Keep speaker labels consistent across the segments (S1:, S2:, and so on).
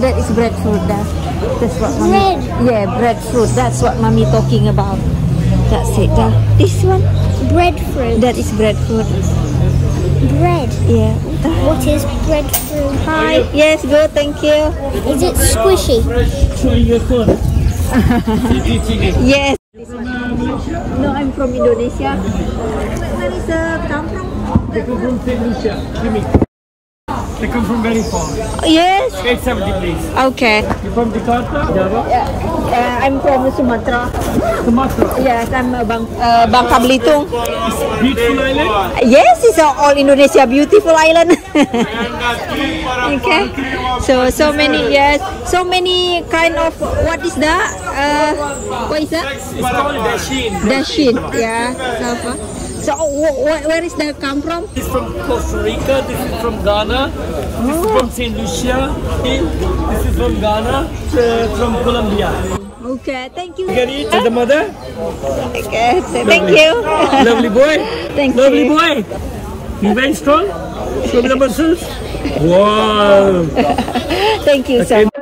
S1: That is breadfruit. That's what mommy. Yeah, breadfruit. That's what mommy talking about. That's it. This one,
S2: Breadfruit.
S1: that is breadfruit.
S2: Bread.
S1: Yeah.
S2: What is breadfruit?
S1: Hi. Yes, good. Thank you.
S2: Is it squishy?
S1: Yes. No, I'm from Indonesia. Where is the come from?
S3: They come from Indonesia. They come from very far.
S1: Yes.
S3: 870 please.
S1: Okay.
S3: You from Jakarta? Java?
S1: I'm from Sumatra.
S3: Sumatra.
S1: Yes, I'm Bangka Belitung.
S3: Beautiful island?
S1: Yes, it's all Indonesia beautiful island. Okay. So many, yes, so many kind of, what is that? What is that?
S3: It's called Dashin.
S1: Dashin, yeah. So where is that come from?
S3: This is from Costa Rica, this is from Ghana, this is from St. Lucia, this is from Ghana, from Colombia.
S1: Okay, thank you.
S3: Get it to the mother?
S1: Okay, thank you.
S3: Lovely boy.
S1: Thank
S3: Lovely
S1: you.
S3: boy. You very strong? Show me the muscles. Wow.
S1: Thank you so much.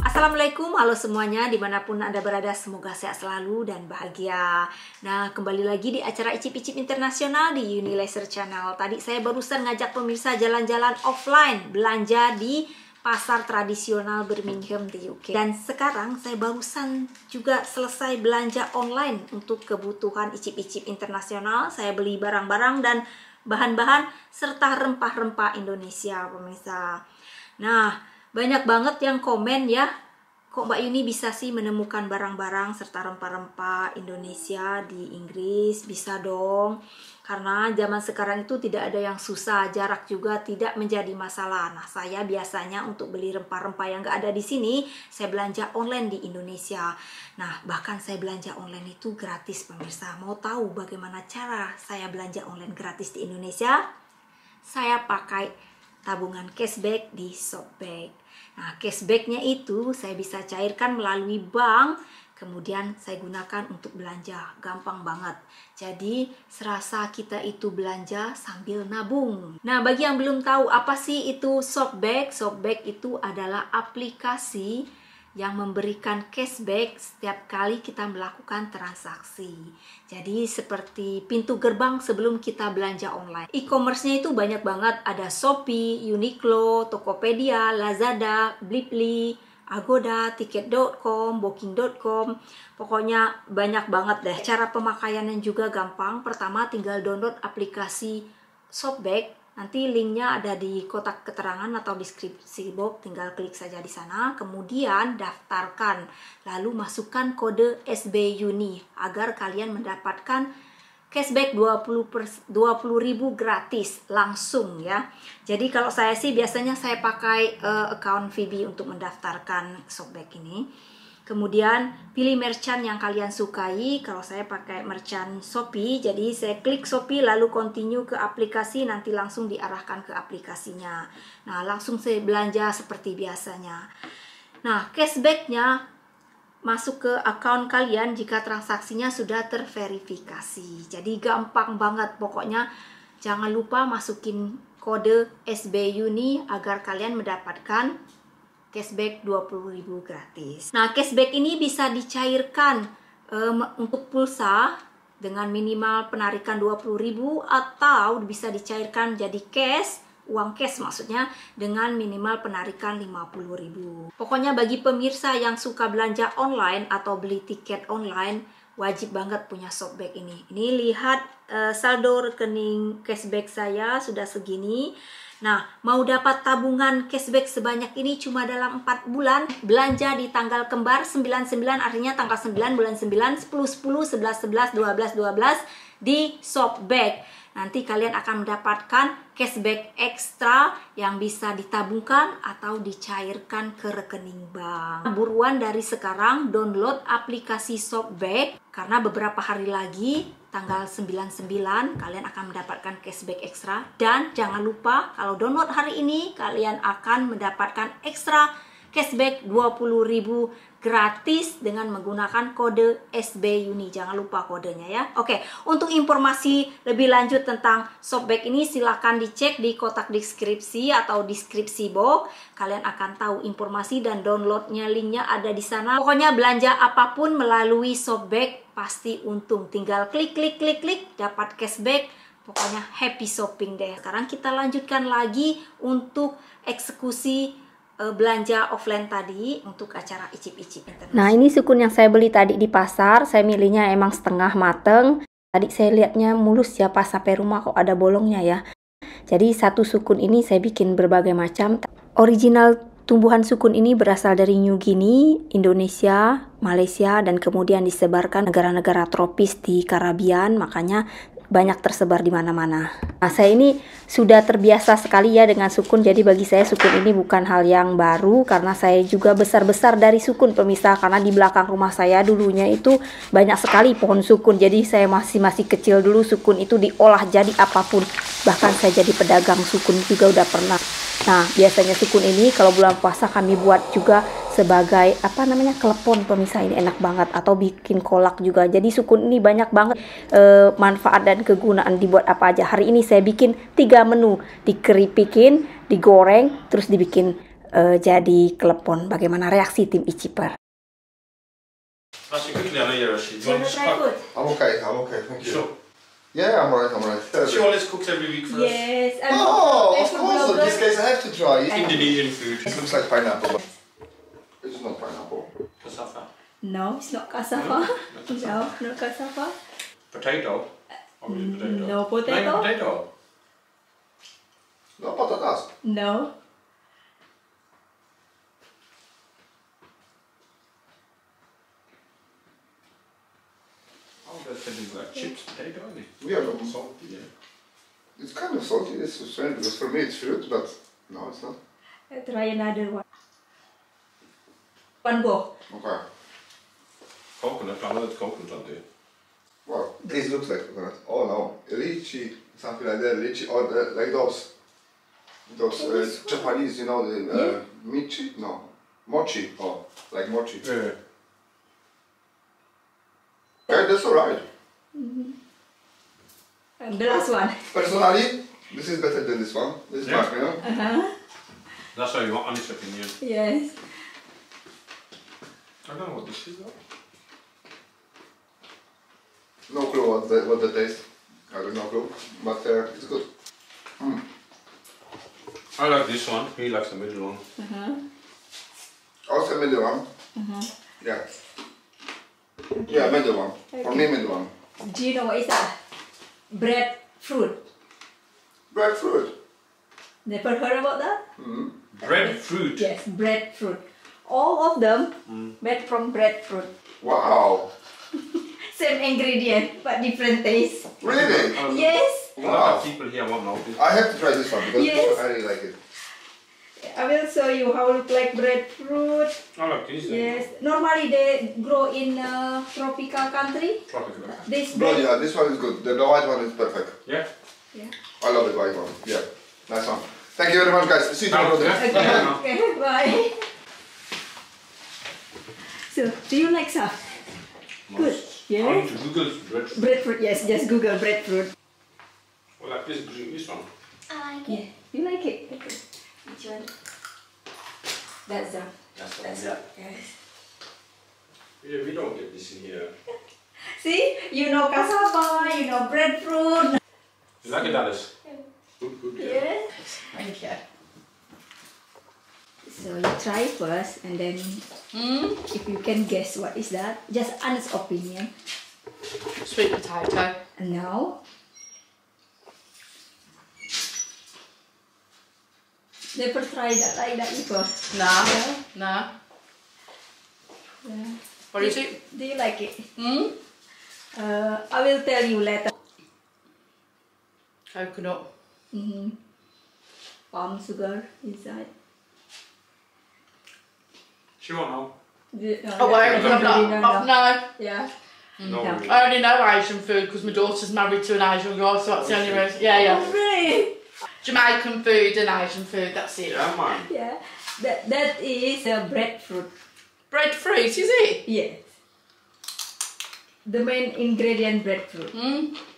S1: Assalamualaikum, halo semuanya, dimanapun Anda berada, semoga sehat selalu dan bahagia. Nah, kembali lagi di acara Icip-Icip Internasional di Unilaser Channel. Tadi saya barusan ngajak pemirsa jalan-jalan offline, belanja di pasar tradisional Birmingham di UK. Dan sekarang saya barusan juga selesai belanja online untuk kebutuhan Icip-Icip Internasional. Saya beli barang-barang dan bahan-bahan serta rempah-rempah Indonesia, pemirsa. Nah, banyak banget yang komen ya, kok Mbak Yuni bisa sih menemukan barang-barang serta rempah-rempah Indonesia di Inggris? Bisa dong, karena zaman sekarang itu tidak ada yang susah, jarak juga tidak menjadi masalah. Nah, saya biasanya untuk beli rempah-rempah yang nggak ada di sini, saya belanja online di Indonesia. Nah, bahkan saya belanja online itu gratis, pemirsa. Mau tahu bagaimana cara saya belanja online gratis di Indonesia? Saya pakai tabungan cashback di ShopBack. Nah, cashbacknya itu saya bisa cairkan melalui bank, kemudian saya gunakan untuk belanja. Gampang banget. Jadi, serasa kita itu belanja sambil nabung. Nah, bagi yang belum tahu apa sih itu ShopBack, ShopBack itu adalah aplikasi yang memberikan cashback setiap kali kita melakukan transaksi. Jadi seperti pintu gerbang sebelum kita belanja online. E-commerce-nya itu banyak banget, ada Shopee, Uniqlo, Tokopedia, Lazada, Blibli, Agoda, Tiket.com, Booking.com. Pokoknya banyak banget deh. Cara pemakaiannya juga gampang. Pertama tinggal download aplikasi ShopBack. Nanti linknya ada di kotak keterangan atau deskripsi box, tinggal klik saja di sana. Kemudian daftarkan, lalu masukkan kode SB Uni agar kalian mendapatkan cashback 20.000 gratis langsung ya. Jadi kalau saya sih biasanya saya pakai account VB untuk mendaftarkan ShopBack ini. Kemudian pilih merchant yang kalian sukai. Kalau saya pakai merchant Shopee, jadi saya klik Shopee lalu continue ke aplikasi, nanti langsung diarahkan ke aplikasinya. Nah, langsung saya belanja seperti biasanya. Nah, cashbacknya masuk ke account kalian jika transaksinya sudah terverifikasi. Jadi gampang banget, pokoknya jangan lupa masukin kode SB Uni agar kalian mendapatkan cashback 20.000 gratis. Nah, cashback ini bisa dicairkan untuk pulsa dengan minimal penarikan 20.000 atau bisa dicairkan jadi cash, uang cash maksudnya, dengan minimal penarikan 50.000. Pokoknya bagi pemirsa yang suka belanja online atau beli tiket online, wajib banget punya ShopBack ini. Ini lihat saldo rekening cashback saya sudah segini. Nah, mau dapat tabungan cashback sebanyak ini cuma dalam 4 bulan, belanja di tanggal kembar 99, artinya tanggal 9 bulan 9, 10, 10, 11, 11, 12, 12 di ShopBack. Nanti kalian akan mendapatkan cashback ekstra yang bisa ditabungkan atau dicairkan ke rekening bank. Buruan dari sekarang download aplikasi ShopBack, karena beberapa hari lagi tanggal 99 kalian akan mendapatkan cashback ekstra. Dan jangan lupa kalau download hari ini kalian akan mendapatkan ekstra cashback 20.000 gratis dengan menggunakan kode SBUNI. Jangan lupa kodenya ya. Oke, untuk informasi lebih lanjut tentang ShopBack ini silahkan dicek di kotak deskripsi atau deskripsi box. Kalian akan tahu informasi dan downloadnya, linknya ada di sana. Pokoknya belanja apapun melalui ShopBack pasti untung. Tinggal klik dapat cashback. Pokoknya happy shopping deh. Sekarang kita lanjutkan lagi untuk eksekusi belanja offline tadi untuk acara icip-icip internasional. Nah, ini sukun yang saya beli tadi di pasar. Saya milihnya emang setengah mateng. Tadi saya lihatnya mulus ya, pas sampai rumah kok ada bolongnya ya. Jadi satu sukun ini saya bikin berbagai macam. Original tumbuhan sukun ini berasal dari New Guinea, Indonesia, Malaysia, dan kemudian disebarkan negara-negara tropis di Karibian. Makanya banyak tersebar di mana-mana. Nah, saya ini sudah terbiasa sekali ya dengan sukun. Jadi bagi saya sukun ini bukan hal yang baru karena saya juga besar-besar dari sukun pemirsa. Karena di belakang rumah saya dulunya itu banyak sekali pohon sukun. Jadi saya masih kecil dulu sukun itu diolah jadi apapun. Bahkan saya jadi pedagang sukun juga udah pernah. Nah, biasanya sukun ini kalau bulan puasa kami buat juga sebagai klepon pemirsa, ini enak banget, atau bikin kolak juga. Jadi sukun ini banyak banget manfaat dan kegunaan, dibuat apa aja. Hari ini saya bikin 3 menu, dikeripikin, digoreng, terus dibikin jadi klepon. Bagaimana reaksi tim iciper?
S4: I'm okay, thank you. Sure. Yeah, I'm alright.
S3: She always cooks every week for us.
S1: Yes.
S4: Oh, of course, in this case I have to try it.
S3: Indonesian food.
S4: It looks like pineapple, but it's not pineapple.
S3: Cassava.
S1: No, it's not cassava. No, not cassava.
S3: Potato. Obviously potato.
S1: No potato.
S3: No potato.
S4: No patatas.
S1: No.
S3: Oh, that's like chips potato, isn't it?
S4: Yeah, but
S3: Salty, yeah.
S4: it's kind of salty. It's so strange because for me it's fruit, but no, it's not.
S1: Try another one. One go.
S4: Okay.
S3: Coconut, I know it's coconut on there.
S4: Well, this looks like coconut. Oh no, lychee, something like that. Lychee, or like those Japanese, you know, the michi? No, mochi. Oh, like mochi.
S3: Yeah.
S4: Okay, that's alright.
S1: And the last one.
S4: Personally, this is better than this one. This is
S3: Yeah.
S4: marshmallow.
S3: That's how you want, honest opinion.
S1: Yes.
S3: I don't know what this is though.
S4: No clue what the taste. I have no clue, but it's good.
S3: I like this one, he likes the middle one.
S4: Also middle one. Yeah. Yeah, middle one. For me, middle one.
S1: Do you know what is that? Breadfruit.
S4: Breadfruit.
S1: Never heard about that?
S3: Breadfruit.
S1: Yes, breadfruit. All of them made from breadfruit.
S4: Wow.
S1: Same ingredient but different taste.
S4: Really?
S1: Yes.
S3: A lot of people here won't know this.
S4: I have to try this one because
S1: Yes.
S4: I really like it.
S1: I will show you how it look like breadfruit.
S3: I like these.
S1: Yes. Normally they grow in tropical country.
S3: Tropical.
S1: This
S4: But yeah, this one is good. The white one is perfect.
S3: Yeah.
S1: Yeah.
S4: I love the white one. Yeah. Nice one. Thank you very much, guys. See you tomorrow.
S3: Yeah.
S1: Okay, bye. So, do you like some? Good.
S3: I
S1: Yeah.
S3: need to Google breadfruit.
S1: Breadfruit, yes, just Google breadfruit.
S3: Well, like this one.
S2: I like
S1: Yeah.
S2: it.
S1: You like it? Okay. Which one? That's the.
S3: That's the
S1: That's
S3: one,
S1: it. Yes.
S3: Yeah, we don't get this in here.
S1: See, you know cassava, you know breadfruit.
S3: You like it, Alice? Good.
S1: Yeah. Thank you. So you try first, and then if you can guess what is that, just honest opinion.
S5: Sweet potato.
S1: And now, never tried that like that before.
S5: No.
S1: Yeah.
S5: No.
S1: Yeah.
S5: What is it?
S1: Do you like it?
S5: Hmm?
S1: I will tell you later.
S5: Coconut.
S1: Palm sugar inside.
S3: She won't know.
S5: Oh, wait,
S1: no,
S5: no.
S1: Yeah.
S3: No.
S1: No.
S3: really.
S5: I only know Asian food because my daughter's married to an Asian guy, so that's the only reason. Yeah.
S1: Oh, really?
S5: Jamaican food and Asian food, that's it.
S3: Yeah, man.
S1: Yeah. That is breadfruit.
S5: Breadfruit, is it?
S1: Yes. The main ingredient breadfruit.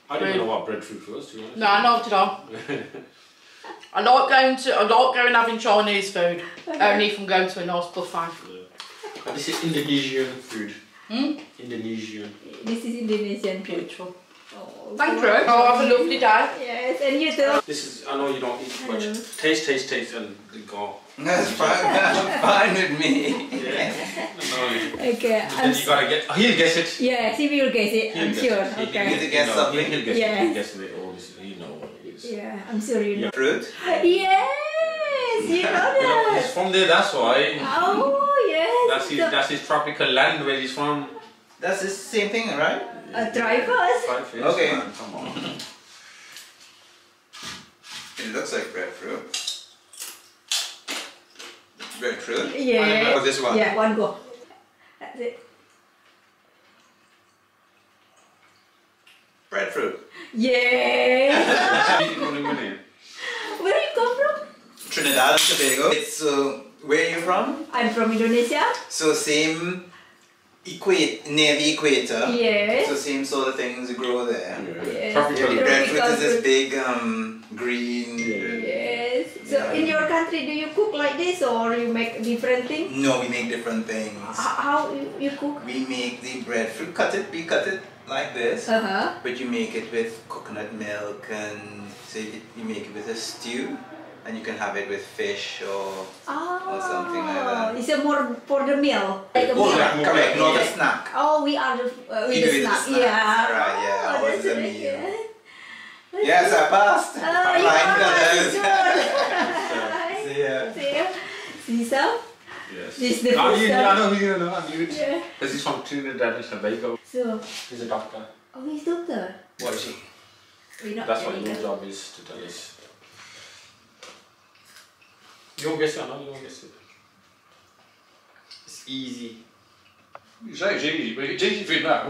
S3: I don't know what breadfruit was, to be honest.
S5: No, not at all. I like going having Chinese food. Only if I'm going to a nice buffet.
S3: But this is Indonesian food. Indonesian.
S1: This is Indonesian food.
S5: Beautiful.
S1: Oh,
S5: Thank you. Oh, have a lovely day.
S1: Yes, and you too.
S3: This is, I know you don't eat much. Taste, and go.
S6: That's fine. That's fine with me.
S3: Yeah.
S1: Okay.
S3: Then you gotta get, he'll guess it.
S1: Yes, he will guess it, I'm sure.
S6: You
S1: Okay.
S6: need to guess something.
S3: He'll guess
S1: Yes.
S3: it. He'll guess it. Oh, this, you know what it is.
S1: Yeah, I'm sure you know.
S6: Fruit.
S1: Yes, you know
S3: You know,
S1: that.
S3: he's from there, that's why.
S1: Oh, yes.
S3: That's his tropical land where he's from.
S6: That's the same thing, right?
S1: Try first.
S3: Five fish,
S6: Okay.
S3: man, come on.
S6: It looks like breadfruit. Breadfruit?
S1: Yeah.
S6: Oh, this one.
S1: Yeah, one go. That's it.
S6: Breadfruit.
S1: Yeah. Where you come from?
S6: Trinidad and Tobago. It's where are you from?
S1: I'm from Indonesia.
S6: So same near the equator.
S1: Yes.
S6: So same sort of things grow there.
S1: Yes.
S3: Tropical.
S6: Yeah, breadfruit is this
S1: fruit.
S6: big green.
S1: Yes. So in your country, do you cook like this or you make different things?
S6: No, we make different things.
S1: How you cook?
S6: We make the breadfruit. We cut it like this. But you make it with coconut milk, and so you make it with a stew, and you can have it with fish or something like that.
S1: It's a more for the meal. Like a
S6: Oh,
S1: meal.
S6: yeah, correct, not a snack.
S1: Oh, we are with
S6: You do
S1: the
S6: it
S1: snack.
S6: with the snacks,
S1: Yeah.
S6: right, yeah,
S1: Oh,
S6: ours
S1: that's
S6: is a
S1: really
S6: meal.
S1: good.
S6: Yes, I passed.
S1: Oh, you
S6: Flying
S1: are.
S6: colours.
S1: Good.
S6: See ya.
S1: See some?
S3: Yes.
S1: This is the
S3: I
S1: first
S3: know who you know. I knew it.
S1: Yeah.
S3: Because he's from Trinidad and Tobago.
S1: So,
S3: He's a doctor.
S1: oh, he's doctor.
S3: What is he?
S1: We're not
S3: That's what
S1: telling
S3: your
S1: her.
S3: job is to tell us. You won't guess it, I know you won't guess it. It's easy.
S7: You say it's easy, but it's easy for you now.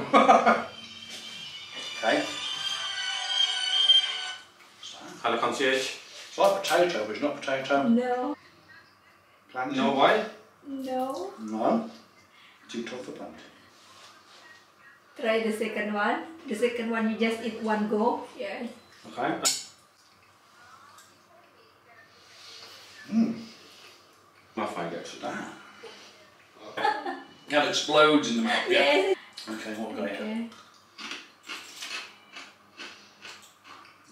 S7: Okay.
S3: Hello, concierge.
S7: It's like potato, but it's not potato.
S1: No.
S7: Plantain.
S3: No, why?
S1: No.
S7: No. Too tough for plantain.
S1: Try the second one. The second one you just eat one go. Yes.
S7: Okay.
S3: I'll find out.
S7: Now it explodes in the mouth. Yeah.
S1: Yes.
S7: Okay, what have we got here?
S1: Okay.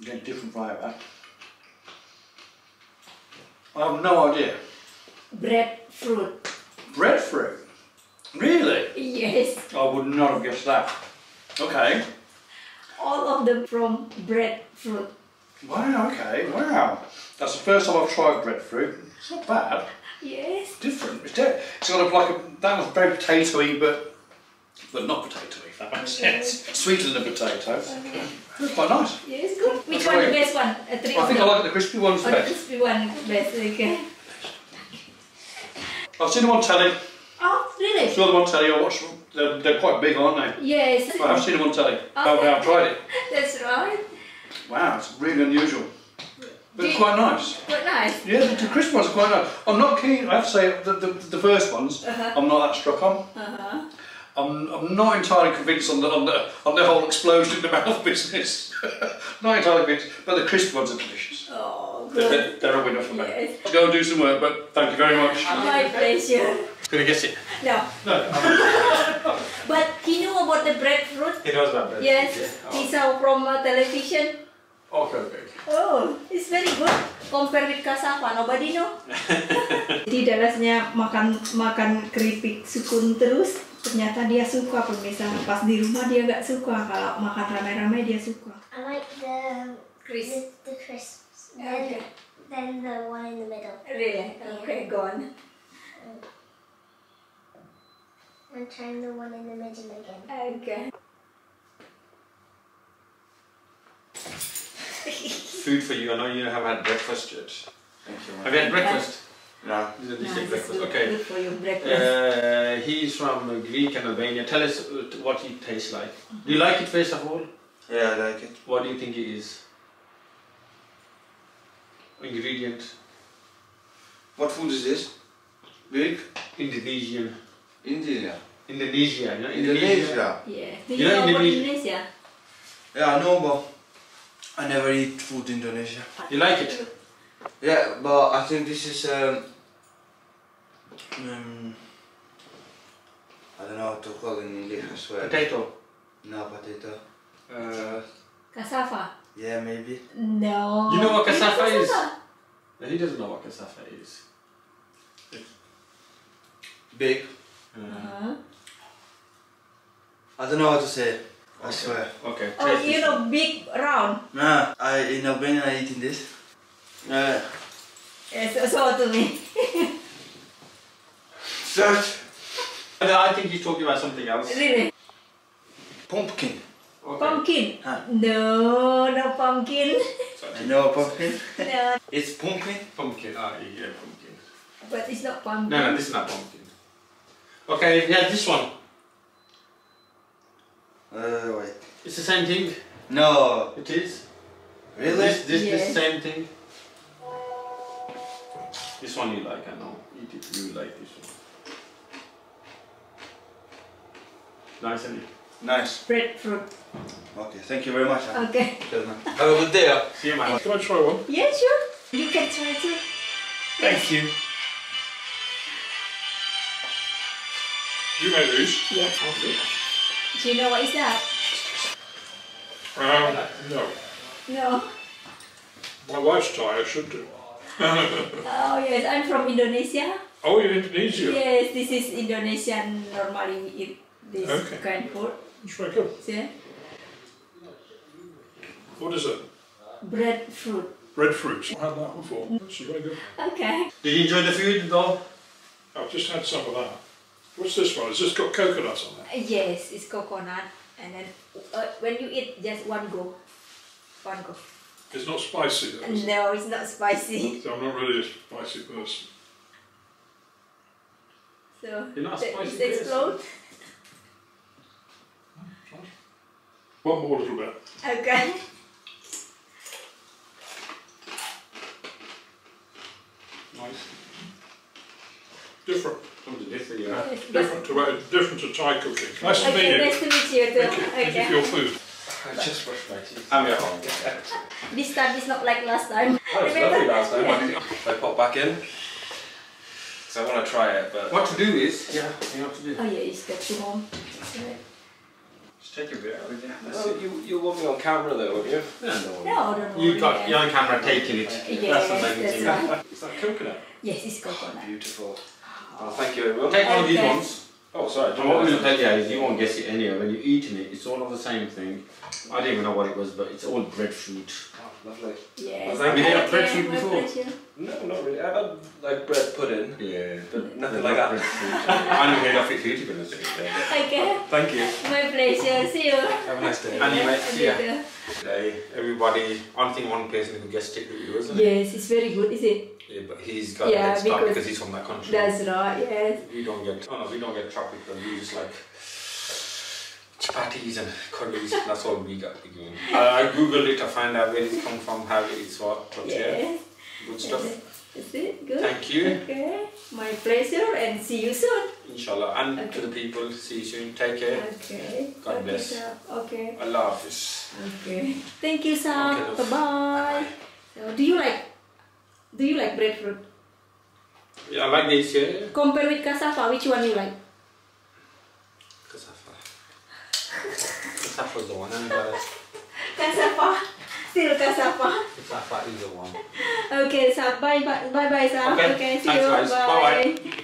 S7: Again, different flavour. I have no idea.
S1: Breadfruit.
S7: Breadfruit? Really?
S1: Yes.
S7: I would not have guessed that. Okay.
S1: All of them from breadfruit.
S7: Wow, okay, wow. That's the first time I've tried breadfruit. It's not bad.
S1: Yes.
S7: Different. It's got like a, that was very potatoey, but not potatoey, if that makes sense. Sweeter than a potato. It's quite nice.
S1: Yes, good. Which
S7: That's
S1: one the
S7: right.
S1: best one? Three
S7: I think I
S1: of them.
S7: like the crispy ones
S1: Oh, the
S7: best.
S1: crispy one best. Okay.
S7: I've seen them on telly.
S1: Oh,
S7: I
S1: really?
S7: saw them on telly. I watched them. They're quite big, aren't they?
S1: Yes.
S7: I have seen them on telly.
S1: Okay.
S7: I've tried it.
S1: That's right.
S7: Wow, it's really unusual. But it's
S1: Do-
S7: quite nice.
S1: Quite nice.
S7: Yeah, the crispy ones are quite nice. I'm not keen, I have to say, the first ones, I'm not that struck on. I'm not entirely convinced on the whole explosion in the mouth business. Not entirely convinced, but the crispy ones are delicious.
S1: Oh, good.
S7: They're a winner for me.
S1: Yes.
S7: Let's go and do some work, but thank you very much.
S1: My pleasure.
S3: Could I guess it?
S1: No.
S3: No.
S1: But he knew about the breadfruit.
S3: He knows about that.
S1: Yes.
S3: Yeah.
S1: He saw from television.
S3: Okay.
S1: Oh, it's very good. Compare with cassava, nobody know. Tidak rasanya makan keripik Sukun terus. Ternyata dia suka pemirsa. Pas di rumah dia nggak suka. Kalau makan rame-rame dia suka.
S2: I like the
S1: Crisp.
S2: the crisps.
S1: Okay.
S2: Then the one in the middle.
S1: Really? Okay, go on.
S2: I'm trying the one in the middle again.
S1: Okay.
S3: Food for you. I know you haven't had breakfast yet.
S6: Thank you.
S3: Have you had breakfast?
S6: No.
S3: This is a
S1: Nice,
S3: decent breakfast.
S1: good,
S3: Okay.
S1: good for you, breakfast.
S3: He's from Greek and Albania. Tell us what he tastes like. Do you like it first of all?
S6: Yeah, I like it.
S3: What do you think it is? Ingredient.
S6: What food is this? Greek?
S3: Indonesian.
S6: India.
S7: Indonesia, you know?
S4: Indonesia.
S1: Yeah. Do
S7: You
S1: you
S7: know
S1: know about
S7: Indonesia?
S1: Indonesia?
S6: Yeah, I know, but I never eat food in Indonesia.
S7: You like it?
S6: Yeah, but I think this is I don't know how to call it in English, I swear.
S7: Potato.
S6: No, potato.
S1: Cassava?
S6: Yeah, maybe.
S1: No.
S7: You know what cassava is?
S1: cassava?
S7: No, he doesn't know what cassava is.
S6: Big.
S1: Uh-huh.
S6: I don't know how to say it, I swear.
S7: Okay.
S1: Oh,
S7: taste
S1: you
S7: this
S1: know,
S7: one.
S1: big round.
S6: Nah, in Albania I eating this.
S1: Yes, so to me.
S6: Search.
S7: I think he's talking about something else.
S1: Really?
S6: Pumpkin.
S7: Okay.
S1: Pumpkin?
S6: Huh.
S1: No, no pumpkin.
S6: I know pumpkin.
S1: No,
S6: It's pumpkin.
S7: Pumpkin. Yeah, pumpkin.
S1: but it's not pumpkin.
S7: No, this is not pumpkin. Okay, yeah, this one.
S6: Wait.
S7: It's the same thing.
S6: No.
S7: It is.
S6: Really?
S7: This
S1: Yes.
S7: same thing. This one you like, I know. You like this one. Nice, isn't it?
S6: Nice.
S1: Breadfruit.
S6: Okay, thank you very much.
S1: Okay.
S6: Have a good day.
S7: See you, man.
S3: Can I try one?
S1: Yeah, sure. You can try too.
S7: Thank you.
S3: You know these?
S1: Yes. Do you know what is that?
S3: No.
S1: No.
S3: My wife's Thai, I should do.
S1: Oh yes, I'm from Indonesia.
S3: Oh, you're Indonesia?
S1: Yes, this is Indonesian. Normally we eat this
S3: Okay.
S1: kind of food.
S3: It's very good.
S1: See?
S3: What is it?
S1: Breadfruit.
S3: Breadfruit. I've had that before. It's very good.
S1: Okay.
S7: Did you enjoy the food though?
S3: I've just had some of that. What's this one? Has this got coconuts on it?
S1: Yes, it's coconut, and then when you eat, just one go. One go.
S3: It's not spicy though, is it?
S1: No, it's not spicy.
S3: So I'm not really a spicy person.
S1: So
S7: You're not a spicy
S1: let's explode.
S3: One more little bit.
S1: Okay.
S3: Nice. Different.
S7: Different, yeah.
S1: Yes,
S3: Different to Thai cooking. Nice to meet
S1: okay,
S3: you.
S1: nice to meet you too.
S3: Thank you. Thank you
S1: Okay.
S3: for your food.
S6: I just brushed my teeth.
S7: I'm at home.
S1: This time is not like last time.
S8: That was lovely last time. I popped back in. So I want to try it, but
S7: What to do is, yeah, you have to do.
S1: Oh yeah, it's got to home. Right.
S7: Just take a bit out of it.
S8: well, you want me on camera though, won't you?
S1: No, don't worry.
S7: You got you're on camera taking it.
S1: Yes,
S7: That's the main
S1: that's
S7: thing.
S1: right.
S3: Is that coconut?
S1: Yes, it's coconut.
S8: Beautiful. Well, thank you everyone.
S7: Take one of these
S1: Okay.
S7: ones.
S8: Oh, sorry.
S7: And what I'm going to tell you is you won't guess it anyway. When you're eating it, it's all of the same thing. I don't even know what it was, but it's all breadfruit.
S8: Oh, lovely.
S1: Yes.
S8: Well, thank
S7: you. Have you had
S1: Okay,
S7: breadfruit
S1: my
S7: before?
S1: pleasure.
S8: No, not really. I've had like bread pudding,
S7: Yeah.
S8: but nothing like that.
S7: I never heard of it too, to be honest.
S1: Okay.
S8: Thank you.
S1: My pleasure. See you.
S8: Have a nice day.
S7: And you, mate.
S1: Yeah,
S7: See ya.
S1: later.
S7: Today, everybody, I think one person who guessed it really wasn't it?
S1: Yes, it's very good, is it?
S7: Yeah, but he's got
S1: Yeah,
S7: a head start
S1: because
S7: because he's from that country.
S1: That's right, yes.
S7: We don't get, we don't get tropical, we just like chapatis and curries, that's all we got. I googled it to find out where it's come from, how it's what, but yeah,
S1: Yes.
S7: good stuff.
S1: Is it good?
S7: Thank you.
S1: Okay. My pleasure and see you soon.
S7: Inshallah, and
S1: Okay.
S7: to the people, see you soon, take care.
S1: Okay.
S7: God
S1: Okay,
S7: bless.
S1: sir. Okay.
S7: Allah Hafiz.
S1: Okay. Thank you, Sam.
S7: Okay, love.
S1: Bye-bye. So, do you like breadfruit?
S7: Yeah, I like this, yeah.
S1: Compare with cassava, which one you like?
S7: Cassava. Cassafa's the one, I'm embarrassed.
S1: Cassava. Still cassava.
S7: Cassava is the one.
S1: Okay, Sam. Bye, Sam.
S7: Okay,
S1: Okay, see
S7: thanks
S1: you.
S7: guys. Bye-bye.